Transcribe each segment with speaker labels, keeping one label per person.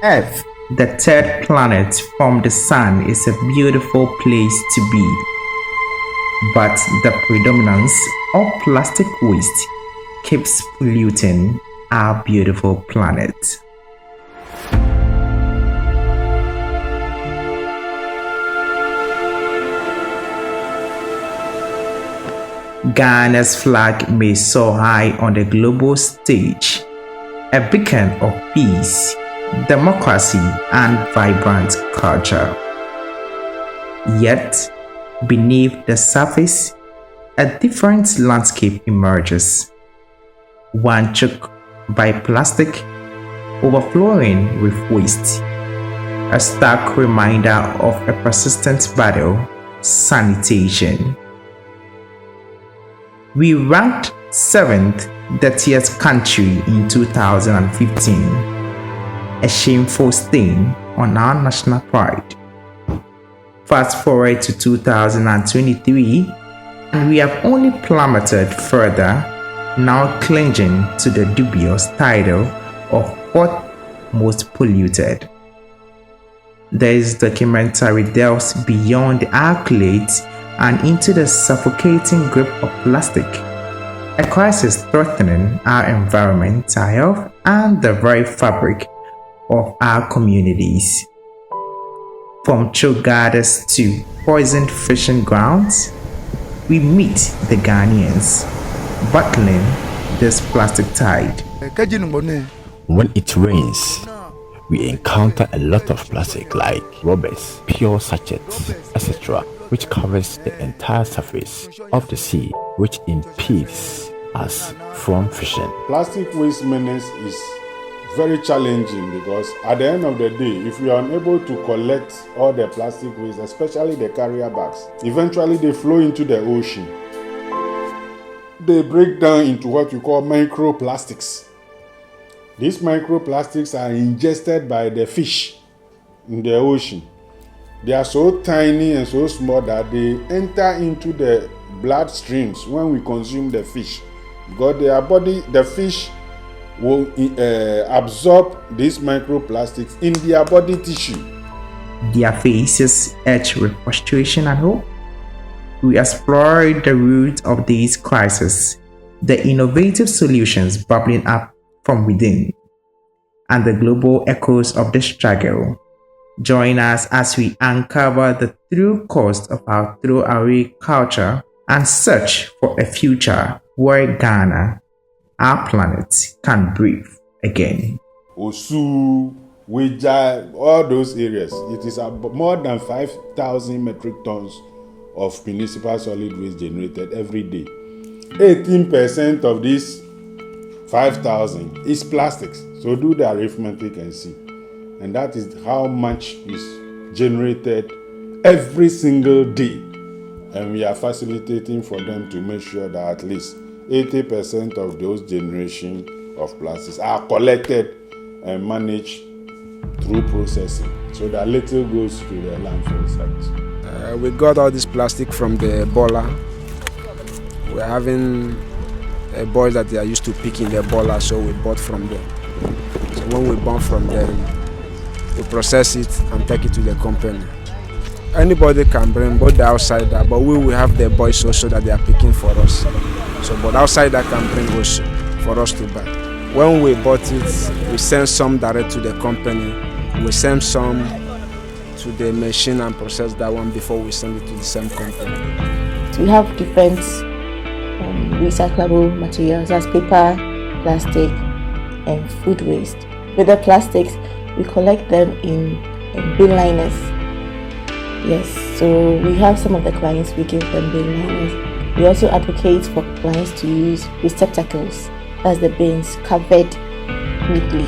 Speaker 1: Earth, the third planet from the Sun, is a beautiful place to be, but the predominance of plastic waste keeps polluting our beautiful planet. Ghana's flag may soar high on the global stage, a beacon of peace, democracy, and vibrant culture. Yet, beneath the surface, a different landscape emerges. One choked by plastic, overflowing with waste. A stark reminder of a persistent battle, sanitation. We ranked 7th, dirtiest country in 2015, a shameful stain on our national pride. Fast forward to 2023, and we have only plummeted further, now clinging to the dubious title of 4th most polluted. This documentary delves beyond the accolades and into the suffocating grip of plastic, a crisis threatening our environmental health and the very fabric of our communities. From choked gardens to poisoned fishing grounds, we meet the Ghanaians battling this plastic tide.
Speaker 2: When it rains, we encounter a lot of plastic like rubbers, pure sachets, etc., which covers the entire surface of the sea, which impedes us from fishing.
Speaker 3: Plastic waste menace is very challenging because at the end of the day, if we are unable to collect all the plastic waste, especially the carrier bags, eventually they flow into the ocean. They break down into what we call microplastics. These microplastics are ingested by the fish in the ocean. They are so tiny and so small that they enter into the blood streams when we consume the fish, because the fish will absorb these microplastics in their body tissue.
Speaker 1: Their faces etched with frustration and hope. We explored the root of these crises, the innovative solutions bubbling up from within, and the global echoes of the struggle. Join us as we uncover the true cost of our throwaway culture and search for a future where Ghana, our planet, can breathe again.
Speaker 3: Osu, Weja, all those areas, it is more than 5,000 metric tons of municipal solid waste generated every day. 18% of this 5,000 is plastics. So do the arithmetic and see. And that is how much is generated every single day. And we are facilitating for them to make sure that at least 80% of those generation of plastics are collected and managed through processing, so that little goes to the landfill sites.
Speaker 4: We got all this plastic from the boiler. We're having boys that they are used to picking the boiler, so we bought from them. So when we bought from them, we process it and take it to the company. Anybody can bring both the outsider, but we will have the boys also that they are picking for us. So, but outsider can bring also for us to buy. When we bought it, we send some direct to the company. We send some to the machine and process that one before we send it to the same company.
Speaker 5: We have different recyclable materials as paper, plastic, and food waste. With the plastics, we collect them in bin liners. Yes, so we have some of the clients, we give them bin liners. We also advocate for clients to use receptacles, as the bins, covered neatly.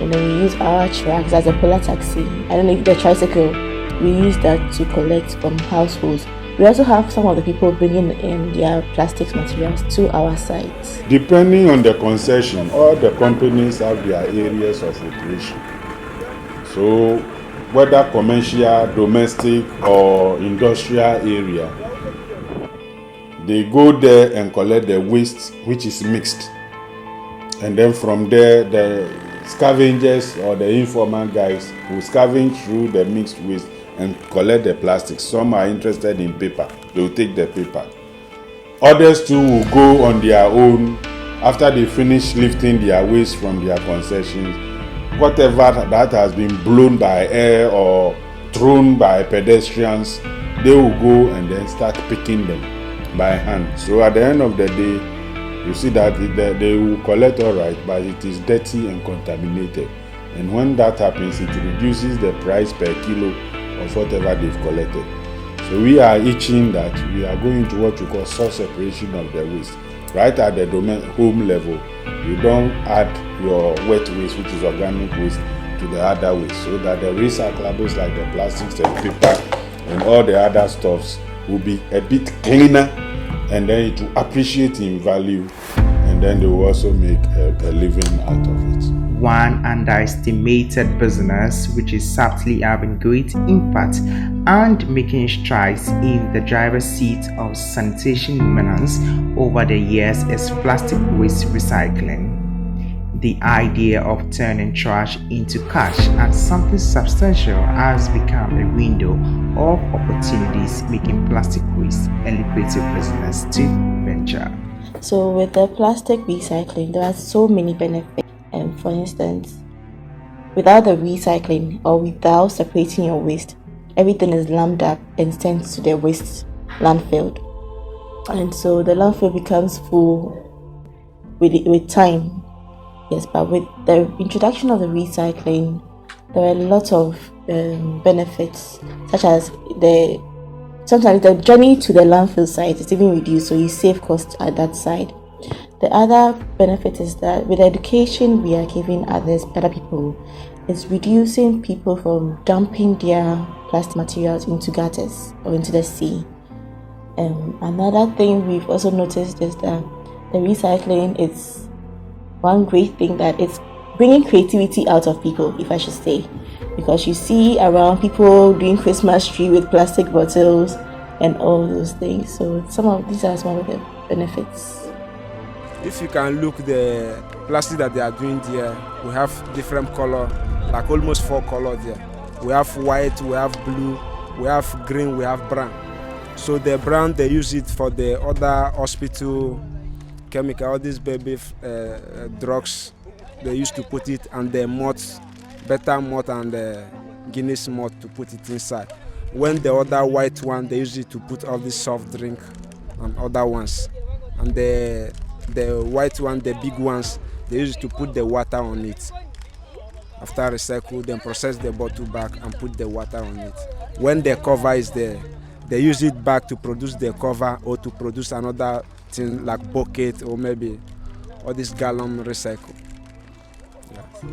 Speaker 5: We use our trucks as a polar taxi. I don't know if the tricycle, we use that to collect from households. We also have some of the people bringing in their plastics materials to our sites.
Speaker 3: Depending on the concession, all the companies have their areas of operation. So whether commercial, domestic, or industrial area, they go there and collect the waste which is mixed. And then from there, the scavengers or the informal guys who scavenge through the mixed waste and collect the plastic. Some are interested in paper, they will take the paper. Others too will go on their own after they finish lifting their waste from their concessions. Whatever that has been blown by air or thrown by pedestrians, they will go and then start picking them by hand. So at the end of the day, you see that they will collect all right, but it is dirty and contaminated. And when that happens, it reduces the price per kilo of whatever they've collected. So we are itching that we are going to what we call source separation of the waste. Right at the home level, you don't add your wet waste, which is organic waste, to the other waste, so that the recyclables like the plastics and paper and all the other stuffs will be a bit cleaner, and then it will appreciate in value, and then they will also make a living out of it.
Speaker 1: One underestimated business which is subtly having great impact and making strides in the driver's seat of sanitation maintenance over the years is plastic waste recycling. The idea of turning trash into cash and something substantial has become a window of opportunities, making plastic waste a lucrative business to venture.
Speaker 5: So with the plastic recycling, there are so many benefits. For instance, without the recycling or without separating your waste, everything is lumped up and sent to the waste landfill. And so the landfill becomes full with time. Yes, but with the introduction of the recycling, there are a lot of benefits, such as sometimes the journey to the landfill site is even reduced, so you save costs at that side. The other benefit is that with education we are giving other people, it's reducing people from dumping their plastic materials into gutters or into the sea. Another thing we've also noticed is that the recycling is one great thing, that it's bringing creativity out of people, if I should say, because you see around people doing Christmas tree with plastic bottles and all those things. So these are some of the benefits.
Speaker 4: If you can look the plastic that they are doing there, we have different color, like almost 4 colors there. We have white, we have blue, we have green, we have brown. So the brown, they use it for the other hospital chemical, all these baby drugs, they used to put it, and the moths, better moth and the Guinness moth to put it inside. When the other white one, they use it to put all this soft drink and other ones. And the white one, the big ones, they use it to put the water on it. After recycle, then process the bottle back and put the water on it. When the cover is there, they use it back to produce the cover or to produce another thing like bucket or maybe all this gallon recycle. Yeah.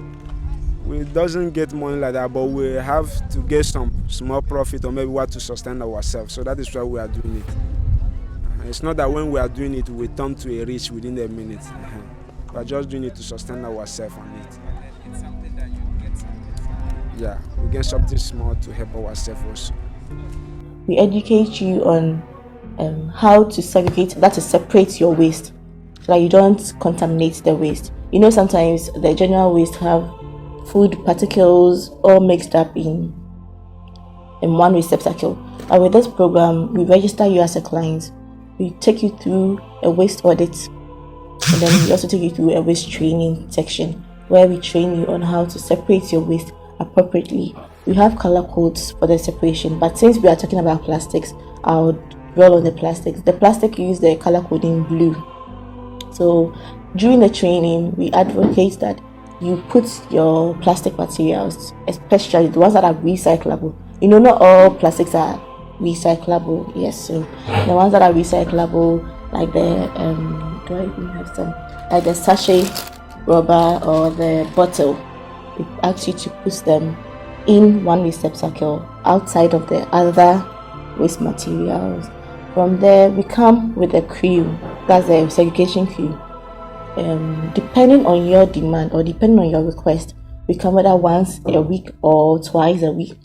Speaker 4: We doesn't get money like that, but we have to get some small profit or maybe what to sustain ourselves. So that is why we are doing it. It's not that when we are doing it, we turn to a rich within a minute. We are just doing it to sustain ourselves on it.
Speaker 6: It's something that you get something from.
Speaker 4: Yeah, we get something small to help ourselves also.
Speaker 5: We educate you on how to segregate, that is, separate your waste, so that you don't contaminate the waste. You know, sometimes the general waste have food particles all mixed up in one receptacle. And with this program, we register you as a client. We take you through a waste audit, and then we also take you through a waste training section where we train you on how to separate your waste appropriately. We have color codes for the separation, but since we are talking about plastics, I'll dwell on the plastics. The plastic use the color code in blue. So during the training, we advocate that you put your plastic materials, especially the ones that are recyclable. You know, not all plastics are recyclable. Yes, so the ones that are recyclable, like the do I even have some, like the sachet rubber or the bottle, we ask you to put them in one receptacle outside of the other waste materials. From there, we come with a crew, that's the segregation crew. Depending on your demand or depending on your request, we come whether once a week or twice a week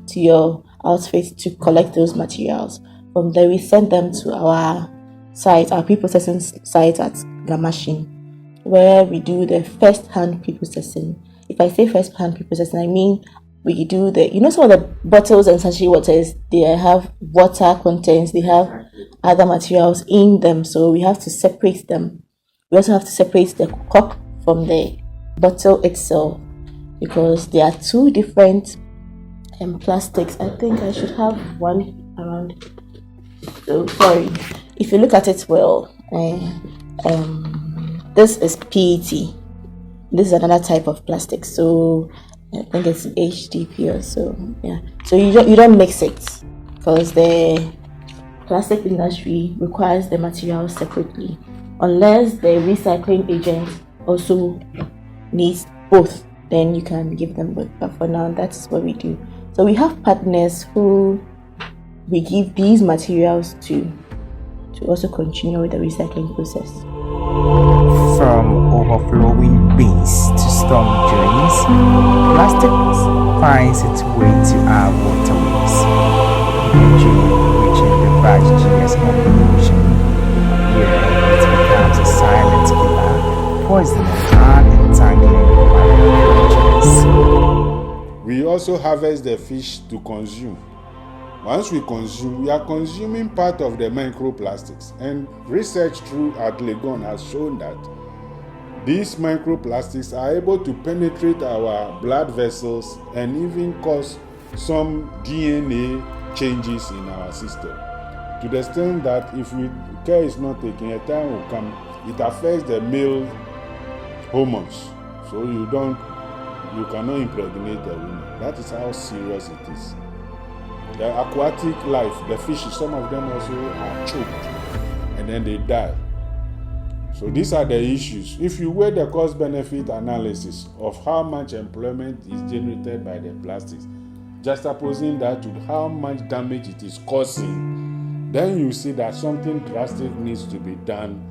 Speaker 5: to your outfit to collect those materials. From there, we send them to our site, our pre-processing site at Gamashin, where we do the first-hand pre-processing. if I say first hand pre-processing, I mean we do some of the bottles and sachet waters, they have water contents, they have other materials in them, so we have to separate them. We also have to separate the cork from the bottle itself, because there are two different plastics. I think I should have one around. So sorry, if you look at it well, this is PET. This is another type of plastic, so I think it's HDP or so. Yeah, so you don't mix it, because the plastic industry requires the materials separately, unless the recycling agent also needs both, then you can give them both. But for now, that's what we do. So we have partners who we give these materials to also continue with the recycling process.
Speaker 1: From overflowing bins to storm drains, plastic finds its way to our waterways, eventually reaching the vast GS of the ocean. Here it becomes a silent killer, poisoning and entangling marine creatures.
Speaker 3: We also harvest the fish to consume. Once we consume, we are consuming part of the microplastics, and research at Legon has shown that these microplastics are able to penetrate our blood vessels and even cause some DNA changes in our system, to the extent that if care is not taken, a time will come, it affects the male hormones, so you cannot impregnate a woman. That is how serious it is. The aquatic life, the fishes, some of them also are choked and then they die. So these are the issues. If you weigh the cost-benefit analysis of how much employment is generated by the plastics, juxtaposing that to how much damage it is causing, then you see that something drastic needs to be done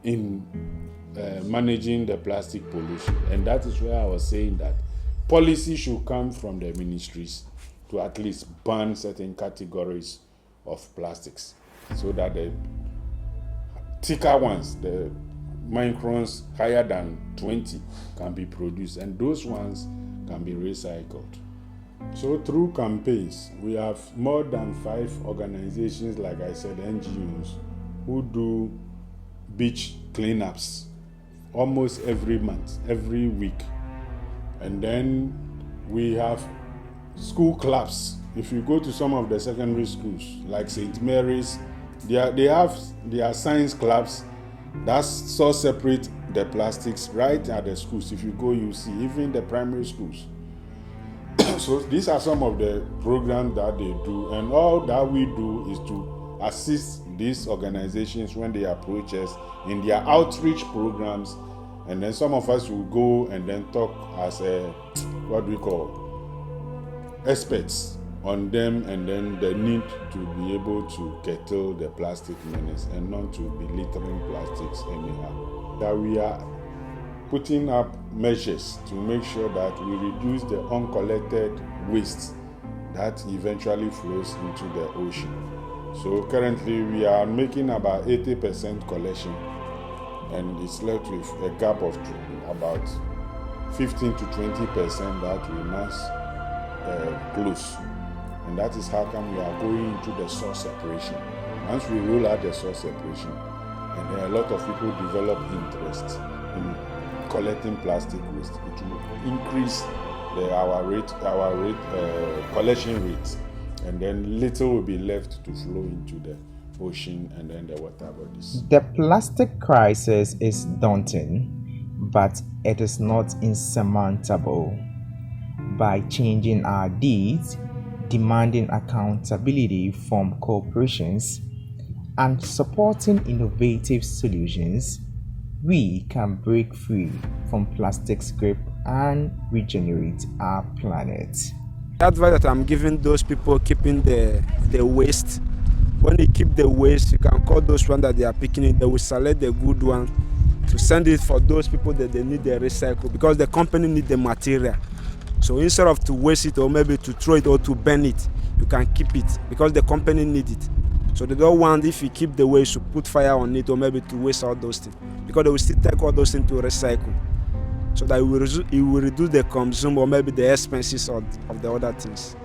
Speaker 3: in managing the plastic pollution. And that is where I was saying that policy should come from the ministries to at least ban certain categories of plastics, so that the thicker ones, the microns higher than 20, can be produced, and those ones can be recycled. So through campaigns, we have more than 5 organizations, like I said, NGOs, who do beach cleanups almost every month, every week. And then we have school clubs. If you go to some of the secondary schools, like St. Mary's, they have their science clubs that so separate the plastics right at the schools. If you go, you see, even the primary schools. So these are some of the programs that they do, and all that we do is to assist these organizations when they approach us in their outreach programs, and then some of us will go and then talk as experts on them, and then the need to be able to curtail the plastic menace and not to be littering plastics anyhow. That we are putting up measures to make sure that we reduce the uncollected waste that eventually flows into the ocean. So currently we are making about 80% collection, and it's left with a gap of about 15 to 20% that we must close. And that is how come we are going into the source separation. Once we roll out the source separation, and then a lot of people develop interest in collecting plastic waste, it will increase our collection rates, and then little will be left to flow into the ocean and then the water bodies.
Speaker 1: The plastic crisis is daunting, but it is not insurmountable. By changing our deeds, demanding accountability from corporations, and supporting innovative solutions, we can break free from plastic's grip and regenerate our planet.
Speaker 4: The advice that I'm giving those people keeping the waste, when you keep the waste, you can call those ones that they are picking it, they will select the good one to send it for those people that they need the recycle, because the company need the material. So instead of to waste it or maybe to throw it or to burn it, you can keep it because the company need it. So they don't want, if you keep the waste, to put fire on it or maybe to waste all those things, because they will still take all those things to recycle. so that it will reduce the consume or maybe the expenses of the other things.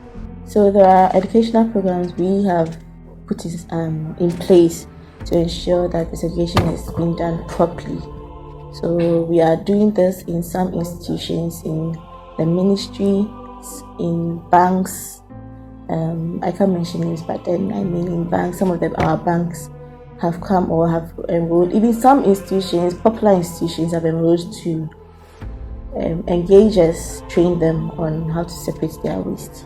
Speaker 5: So there are educational programs we have put in place to ensure that the segregation is being done properly. So we are doing this in some institutions, in the ministry, in banks. I can't mention names, but then I mean in banks. Some of our banks have come or have enrolled. Even some institutions, popular institutions, have enrolled to engage us, train them on how to separate their waste.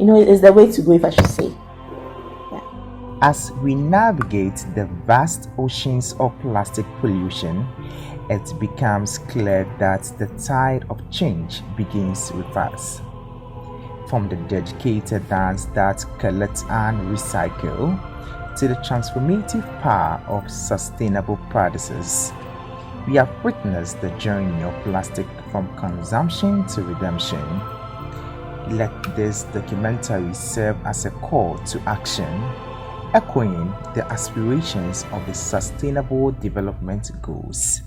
Speaker 5: It's the way to go, if I should say. Yeah.
Speaker 1: As we navigate the vast oceans of plastic pollution, it becomes clear that the tide of change begins with us. From the dedicated hands that collect and recycle to the transformative power of sustainable practices, we have witnessed the journey of plastic from consumption to redemption. Let this documentary serve as a call to action, echoing the aspirations of the Sustainable Development Goals.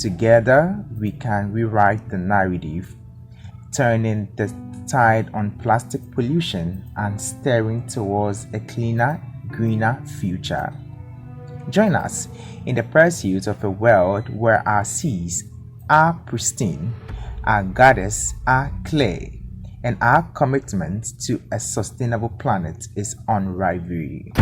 Speaker 1: Together, we can rewrite the narrative, turning the tide on plastic pollution and steering towards a cleaner, greener future. Join us in the pursuit of a world where our seas are pristine, our gardens are clear, and our commitment to a sustainable planet is unrivaled.